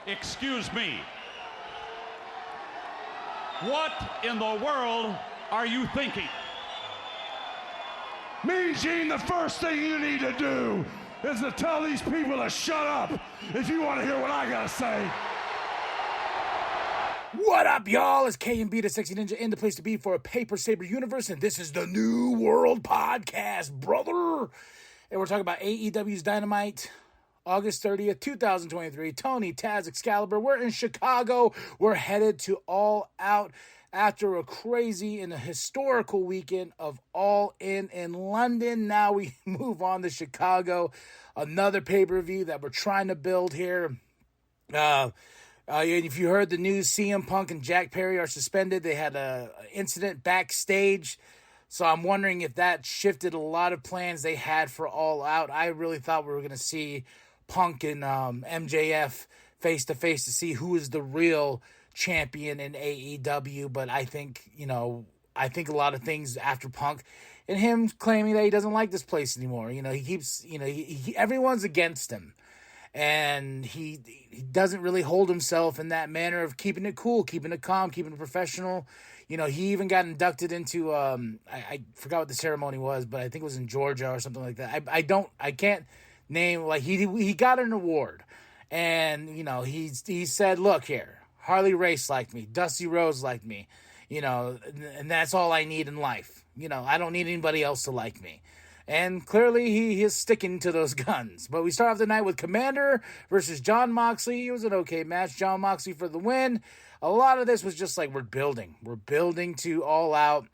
Excuse me. What in the world are you thinking? Mean Gene, the first thing you need to do is to tell these people to shut up if you want to hear what I gotta say. What up, y'all? It's K&B, the Sexy Ninja, in the place to be for a Paper Saber universe, and this is the New World Podcast, brother. And we're talking about AEW's Dynamite, August 30th, 2023. Tony, Taz, Excalibur. We're in Chicago. We're headed to All Out after a crazy and a historical weekend of All In London. Now we move on to Chicago, another pay-per-view that we're trying to build here. If you heard the news, CM Punk and Jack Perry are suspended. They had an incident backstage. So I'm wondering if that shifted a lot of plans they had for All Out. I really thought we were going to see Punk and MJF face-to-face to see who is the real champion in AEW. But I think a lot of things after Punk and him claiming that he doesn't like this place anymore. He keeps, everyone's against him. And he doesn't really hold himself in that manner of keeping it cool, keeping it calm, keeping it professional. He even got inducted into, I forgot what the ceremony was, but I think it was in Georgia or something like that. I can't name, like, he got an award. And, he said, look here, Harley Race liked me, Dusty Rhodes liked me, and that's all I need in life. I don't need anybody else to like me. And clearly he is sticking to those guns. But we start off the night with Commander versus Jon Moxley. It was an okay match. Jon Moxley for the win. A lot of this was just like we're building. We're building to All Out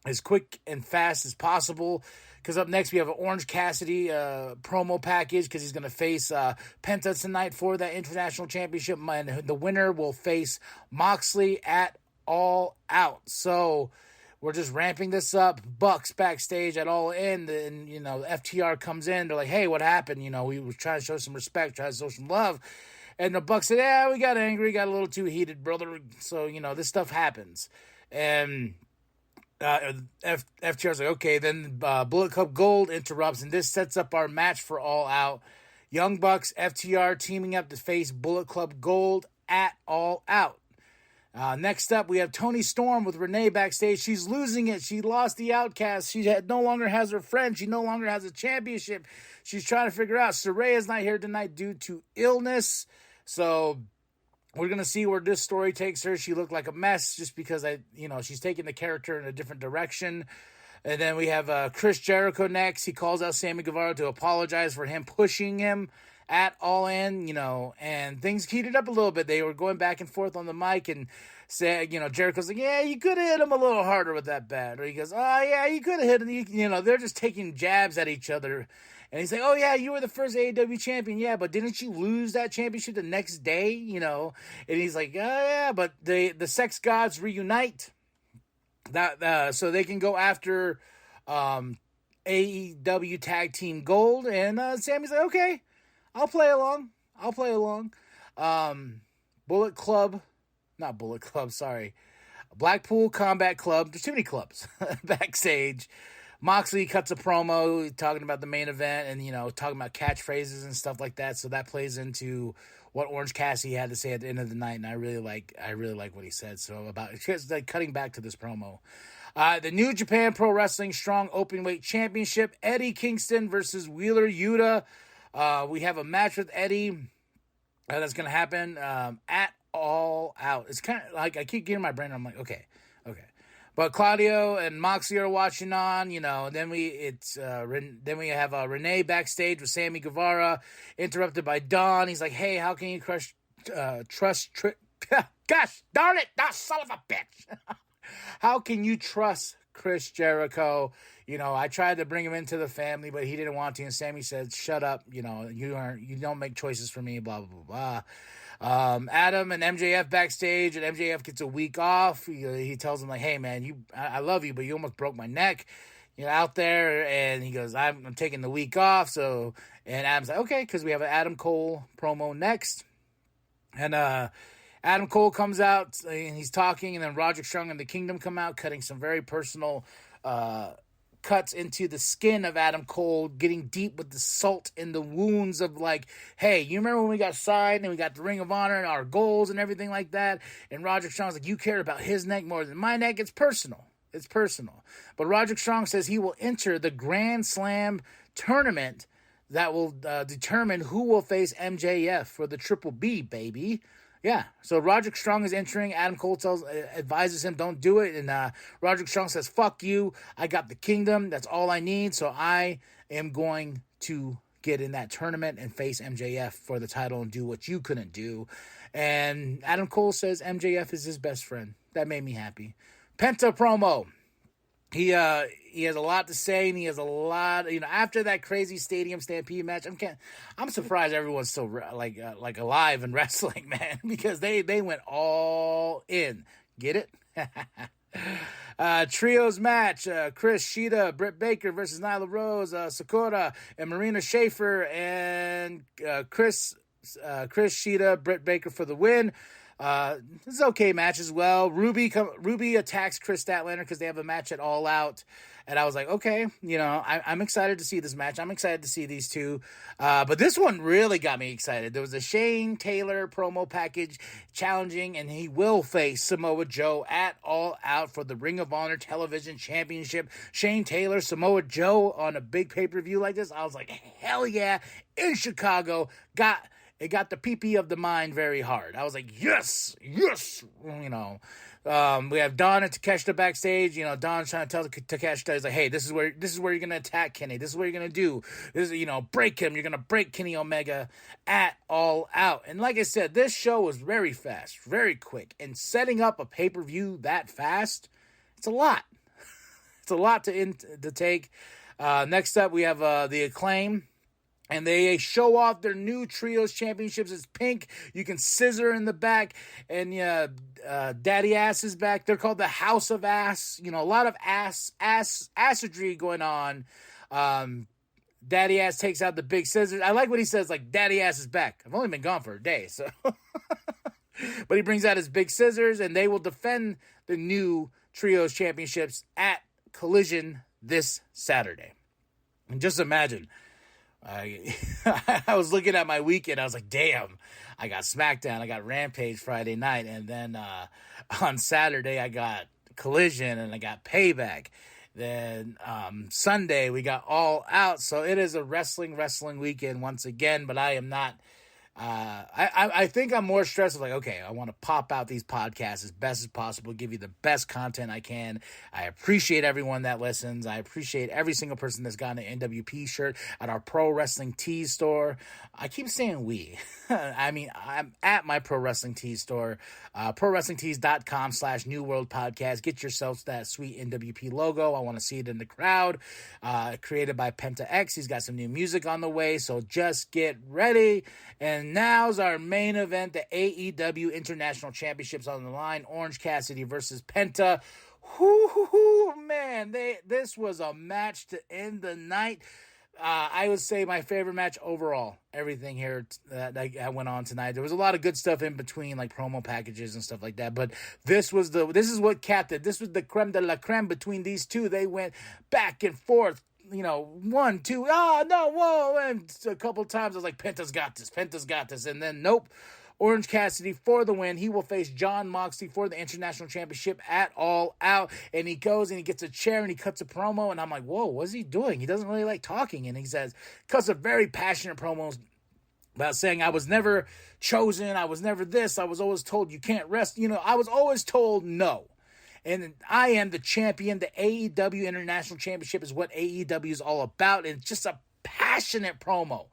as quick and fast as possible. Because up next we have an Orange Cassidy promo package because he's going to face Penta tonight for that International Championship. And the winner will face Moxley at All Out. So we're just ramping this up. Bucks backstage at All In, and FTR comes in. They're like, "Hey, what happened? We were trying to show some respect, trying to show some love." And the Bucks said, "Yeah, we got angry, got a little too heated, brother." So this stuff happens. And FTR's like, "Okay." Then Bullet Club Gold interrupts, and this sets up our match for All Out. Young Bucks, FTR teaming up to face Bullet Club Gold at All Out. Next up, we have Toni Storm with Renee backstage. She's losing it. She lost the Outcast. She no longer has her friend. She no longer has a championship. She's trying to figure out. Saraya's not here tonight due to illness. So we're going to see where this story takes her. She looked like a mess just because she's taking the character in a different direction. And then we have Chris Jericho next. He calls out Sammy Guevara to apologize for him pushing him at All In, and things heated up a little bit. They were going back and forth on the mic and said, Jericho's like, "Yeah, you could have hit him a little harder with that bat." Or he goes, "Oh, yeah, you could have hit him." They're just taking jabs at each other. And he's like, "Oh, yeah, you were the first AEW champion. Yeah, but didn't you lose that championship the next day?" And he's like, "Oh, yeah, but the sex gods reunite so they can go after AEW Tag Team Gold." And Sammy's like, "Okay, I'll play along. Blackpool Combat Club. There's too many clubs backstage. Moxley cuts a promo talking about the main event and, talking about catchphrases and stuff like that. So that plays into what Orange Cassidy had to say at the end of the night. And I really like what he said. So about just like cutting back to this promo. The New Japan Pro Wrestling Strong Openweight Championship. Eddie Kingston versus Wheeler Yuta. We have a match with Eddie that's going to happen at All Out. It's kind of like I keep getting my brain. I'm like, okay. But Claudio and Moxley are watching on, and then we have Renee backstage with Sammy Guevara, interrupted by Don. He's like, "Hey, how can you trust? Gosh darn it, that son of a bitch! How can you trust Chris Jericho? I tried to bring him into the family, but he didn't want to." And Sammy said, "Shut up. You don't make choices for me, blah, blah, blah, blah." Adam and MJF backstage, and MJF gets a week off. He tells him, like, "Hey, man, I love you, but you almost broke my neck, out there." And he goes, I'm taking the week off. So, and Adam's like, "Okay," because we have an Adam Cole promo next. And Adam Cole comes out, and he's talking, and then Roderick Strong and the Kingdom come out, cutting some very personal cuts into the skin of Adam Cole, getting deep with the salt in the wounds of like, hey, you remember when we got signed and we got the Ring of Honor and our goals and everything like that? And Roderick Strong's like, you cared about his neck more than my neck. It's personal. It's personal. But Roderick Strong says he will enter the Grand Slam tournament that will determine who will face MJF for the Triple B, baby. Yeah, so Roderick Strong is entering. Adam Cole advises him, don't do it. And Roderick Strong says, fuck you. I got the kingdom. That's all I need. So I am going to get in that tournament and face MJF for the title and do what you couldn't do. And Adam Cole says MJF is his best friend. That made me happy. Penta promo. He has a lot to say, and he has a lot. After that crazy Stadium Stampede match, I'm surprised everyone's still like alive in wrestling, man, because they went all in. Get it? Trios match: Chris Shida, Britt Baker versus Nyla Rose, Sakura, and Marina Shafir, and Chris Shida, Britt Baker for the win. This is an okay match as well. Ruby attacks Chris Statlander because they have a match at All Out. And I was like, okay, I'm excited to see this match. I'm excited to see these two. But this one really got me excited. There was a Shane Taylor promo package challenging, and he will face Samoa Joe at All Out for the Ring of Honor Television Championship. Shane Taylor, Samoa Joe on a big pay-per-view like this. I was like, hell yeah, in Chicago. It got the pee-pee of the mind very hard. I was like, yes. We have Don and Takeshita backstage. Don's trying to tell Takeshita, he's like, hey, this is where you're going to attack Kenny. This is what you're going to do. This is, break him. You're going to break Kenny Omega at All Out. And like I said, this show was very fast, very quick. And setting up a pay-per-view that fast, it's a lot. It's a lot to take. Next up, we have the Acclaim. And they show off their new Trios Championships. It's pink. You can scissor in the back. And Daddy Ass is back. They're called the House of Ass. A lot of assery going on. Daddy Ass takes out the big scissors. I like what he says, like, Daddy Ass is back. I've only been gone for a day, so. But he brings out his big scissors, and they will defend the new Trios Championships at Collision this Saturday. And just imagine. I was looking at my weekend. I was like, damn, I got SmackDown. I got Rampage Friday night. And then on Saturday, I got Collision and I got Payback. Then Sunday, we got All Out. So it is a wrestling weekend once again. But I am not. I think I'm more stressed. Like, okay, I want to pop out these podcasts as best as possible, give you the best content I can. I appreciate everyone that listens. I appreciate every single person that's gotten an NWP shirt at our Pro Wrestling Tees store. I keep saying we. I mean, I'm at my Pro Wrestling Tees store, prowrestlingtees.com/New World Podcast. Get yourselves that sweet NWP logo. I want to see it in the crowd. Created by Penta X. He's got some new music on the way, so just get ready. And now's our main event, the AEW International Championships on the line. Orange Cassidy versus Penta. Man, this was a match to end the night. I would say my favorite match overall. Everything here that went on tonight. There was a lot of good stuff in between, like promo packages and stuff like that. But this is what capped it. This was the creme de la creme between these two. They went back and forth. 1, 2, no, whoa, and a couple times I was like, Penta's got this, and then nope, Orange Cassidy for the win. He will face Jon Moxley for the International Championship at All Out, and he goes and he gets a chair and he cuts a promo, and I'm like, whoa, what's he doing? He doesn't really like talking, and he cuts a very passionate promo about saying, I was never chosen, I was never this, I was always told you can't rest, I was always told no. And I am the champion. The AEW International Championship is what AEW is all about. And it's just a passionate promo.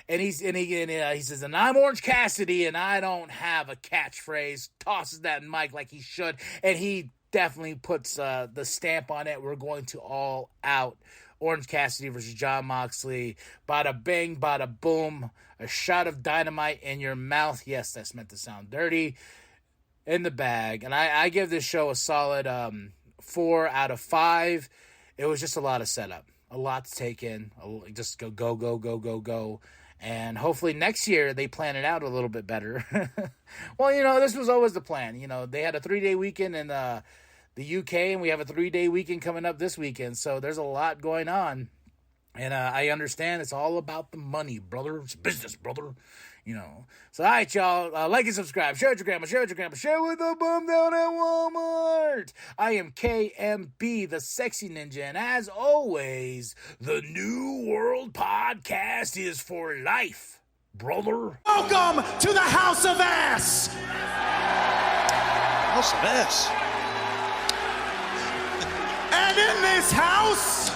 And he says, and I'm Orange Cassidy, and I don't have a catchphrase. Tosses that mic like he should. And he definitely puts the stamp on it. We're going to All Out. Orange Cassidy versus Jon Moxley. Bada bing, bada boom. A shot of dynamite in your mouth. Yes, that's meant to sound dirty. In the bag. And I give this show a solid 4 out of 5. It was just a lot of setup, a lot to take in. Just go. And hopefully next year they plan it out a little bit better. Well, this was always the plan. They had a 3-day weekend in the the UK, and we have a 3-day weekend coming up this weekend. So there's a lot going on. And I understand it's all about the money, brother. It's business, brother. You know. So, all right, y'all. Like and subscribe. Share with your grandma. Share with your grandpa. Share with the bum down at Walmart. I am KMB, the Sexy Ninja. And as always, the New World Podcast is for life, brother. Welcome to the House of Ass. House of Ass. And in this house...